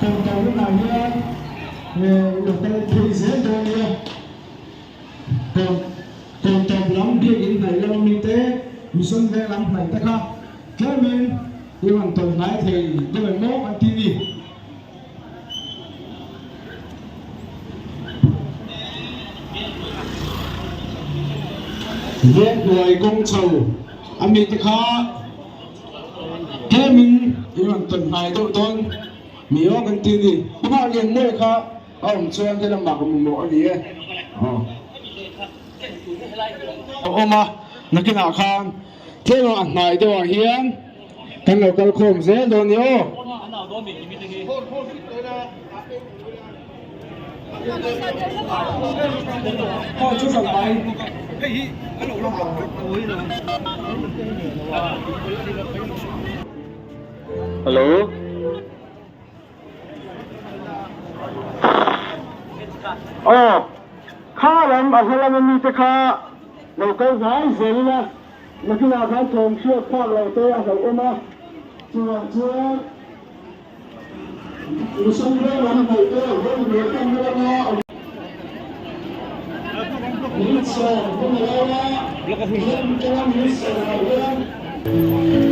còn cầu lúc nào nhé được cái thế giới rồi nhé còn còn cầu lắm biết in này lâu mi tế mi xuân về lắm này ta khác cái mình yêu anh tuần này thì tôi phải mốt anh TV viết người công sầu anh mi ta khác cái mình yêu anh tuần này tôi mi ở anh TV các bạn liền mua khác ông xuân thế là mặc mình mua gì ấy mà nó cái nào khang thế mà anh này tôi hiền cái nào cái khom dễ luôn nhớ thôi chú sẵn bài Hello. Khá lắm, à làm mình thì khá đầu cái gái gì nè, mà khi nào khán thùng chưa khoan lại tôi ăn được mà, chưa, mình sống với làm thầy tôi ở bên người trong nước mà, mình sợ không có là, mình cho mình sợ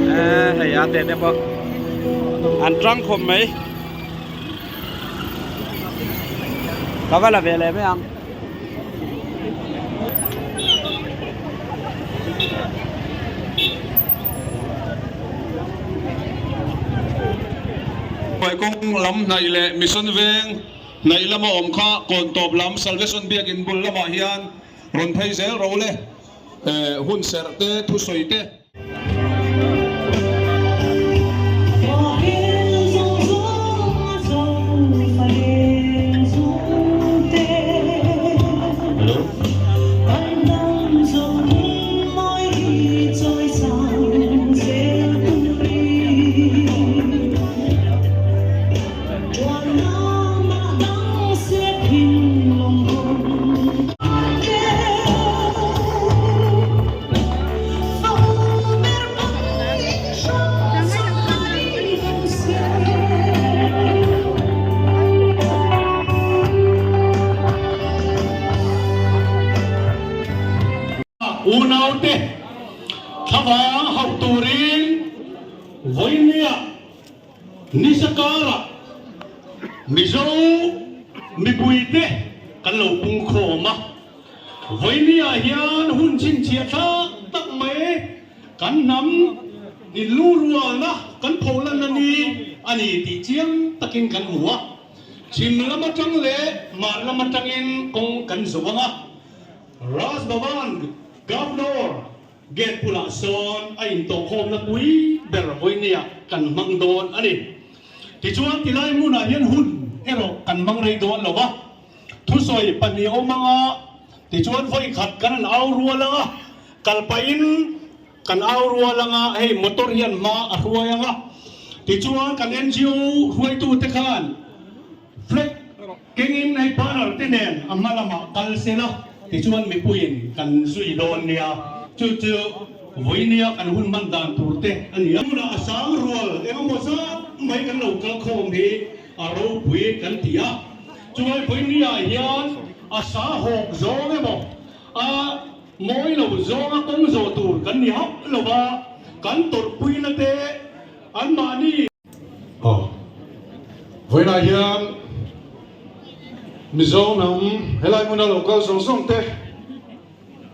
là thầy ăn tiền em không? Ăn trăng không mấy? Có phải là về lấy mấy ăn? Phải công lắm này lệ mission veng này là mà ôm kha còn top lắm salvation biak in bul là mà hiền ron thấy dễ rồi lệ hun ser te thu soi te unaute thava hauturin voinia nisakara mizo mibuite kalau pung khoma voinia hian hun chin chia tha tak mai kan nam ni lurua na kan pholan ani ani ti chiang takin kan huwa chim lama tang le ma lama tangin kong kan zuwanga ras baban Governor get pula son ay to khom na pui ber voinia kan mang don ani ti chuan ti lai mu na hian hun ero kan mang rei don lo ba thu soi pani o manga ti chuan voi khat kan au ruwa langa kalpain kan au ruwa langa hey motor hian ma a ruwa ti chuan kan NGO huai tu te khan flex kengin ai panel tenen amalama kalsela ti chuan mi puin kan zui don nia chu voi nia kan hun man dan turte ani amuna asang rual emo sa mai kan lo kal khom hi aro pui kan tia chuai voi nia hian asa hok zong emo a moi lo zong a kong zo tur kan ni hop lo ba kan tor pui na te an ma ni voi na hian Mizo nam helai muna local song te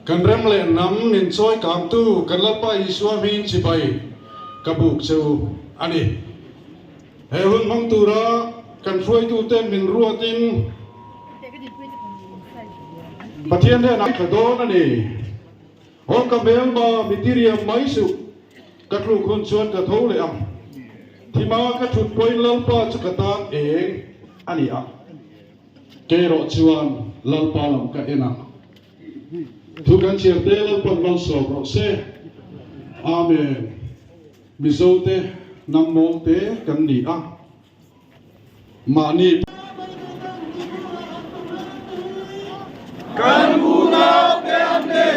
kan rem le nam min choi kam tu kan la pa iswa min chi pai kabuk cheu ani he hun mang tu ra kan foi tu ten min ruatin pathian de nak do na ni ho ka mel ba material mai su ka lu khun chuan ka tho le am thima ka thut poi lal pa chu ka tan eng ani a kero chuan lalpa lam ka ena thu kan chiar te lalpa lam so ro se amen mizote namol te kan ni a mani kan guna te amne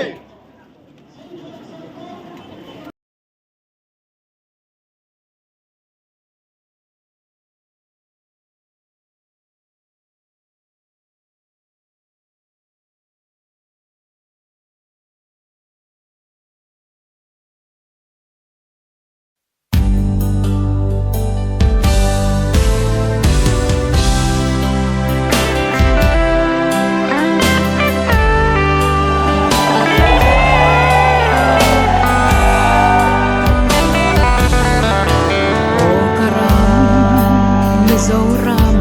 dấu ram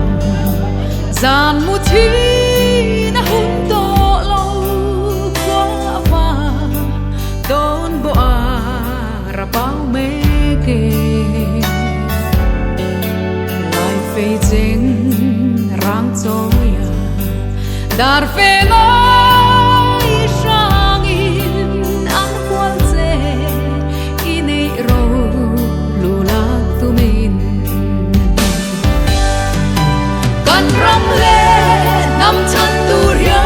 gian mu thi na hun to lâu quá vàng đón bộ ra bao mê kề lại phê chênh rang trôi dar phê lối sang in ăn quan dê ini ro lula tu min kan ram le nam chan tu ria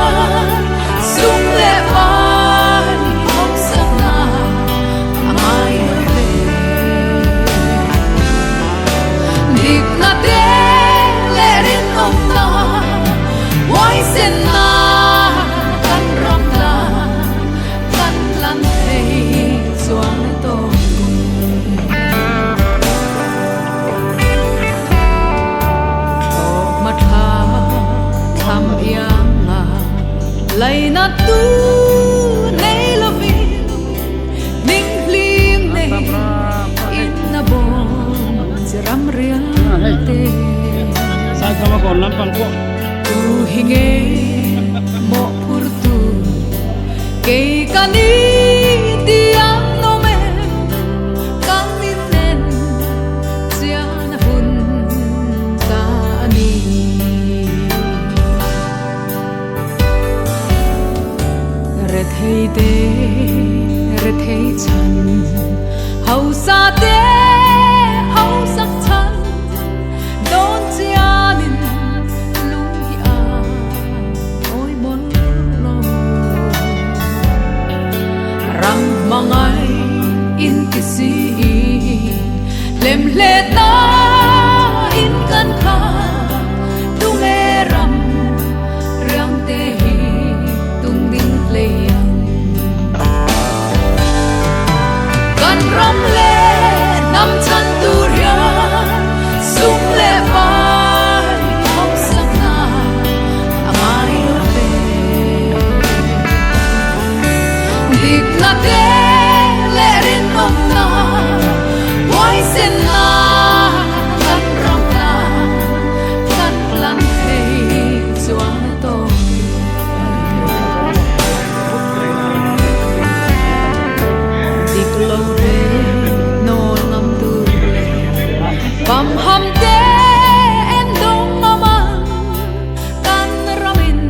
sung le vai hong sak na amai le dik na te le rin om na wai sen na kan ram na kan lan thei chuang to ma tha tham yang nga lai na tu nei lo vi ning hlim nei in na bom ram riang te sai kama kon lam pang ko tu hinge mo pur tu ke kani tiang no me kan min nen chian hun ta ni re thei chan hau sa te hau sak chan don chianin lung hi a oi bon lo rang mangai in kisi lem le ta in kan kha tu me ram rang te hi tung ding le kan ram le nam chan tu ria sung le vai hong sak na amai le dik na te le rin om na wai sen na kan ram na kan lan thei chuang to dik lo re no ngam tu le bam ham te en dong mama kan ramin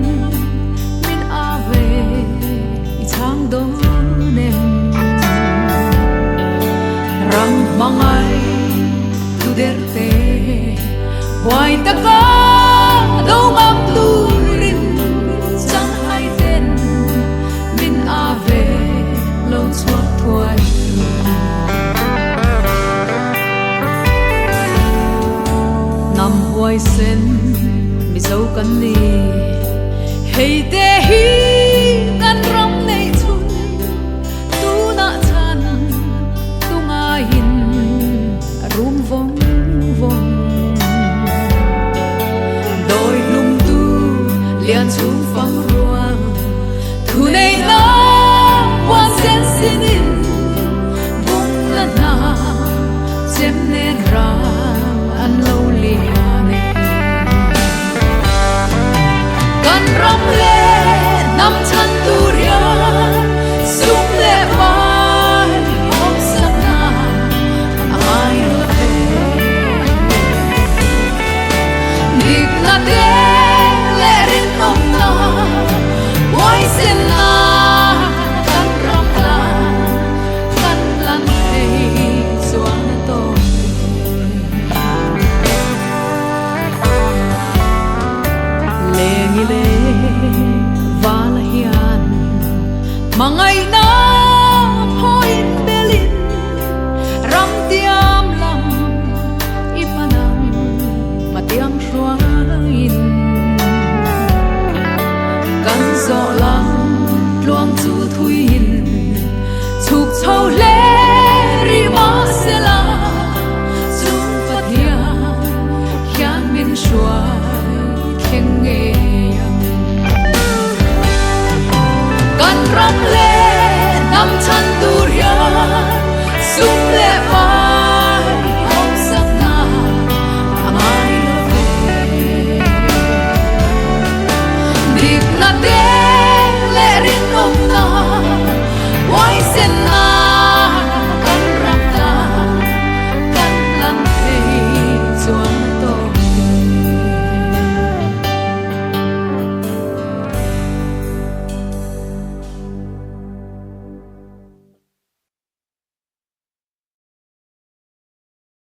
min ave i chang do nem rang mangai tu der te wai ta ka do ngam tu rin chang hai ten min ave lo chuak thuai nam huai sen mi dấu kan ni hei te hi kan ram nei chun tu na chan tu nga hin rum vong vong đôi lung tu lian chung phang ruang thu nei na quan sen sin in bung la na chem nen ra an lo li ane kan ram le nam chan tu ria sung le vai hong sak na amai le dik na te le rin om na wai sen na kan ram na kan lan thei chuang to lengi le vala hian mangai na phoin belin ram tiam lam ipanang matiang shwain kan zo lang luang chu thuin chuk chau le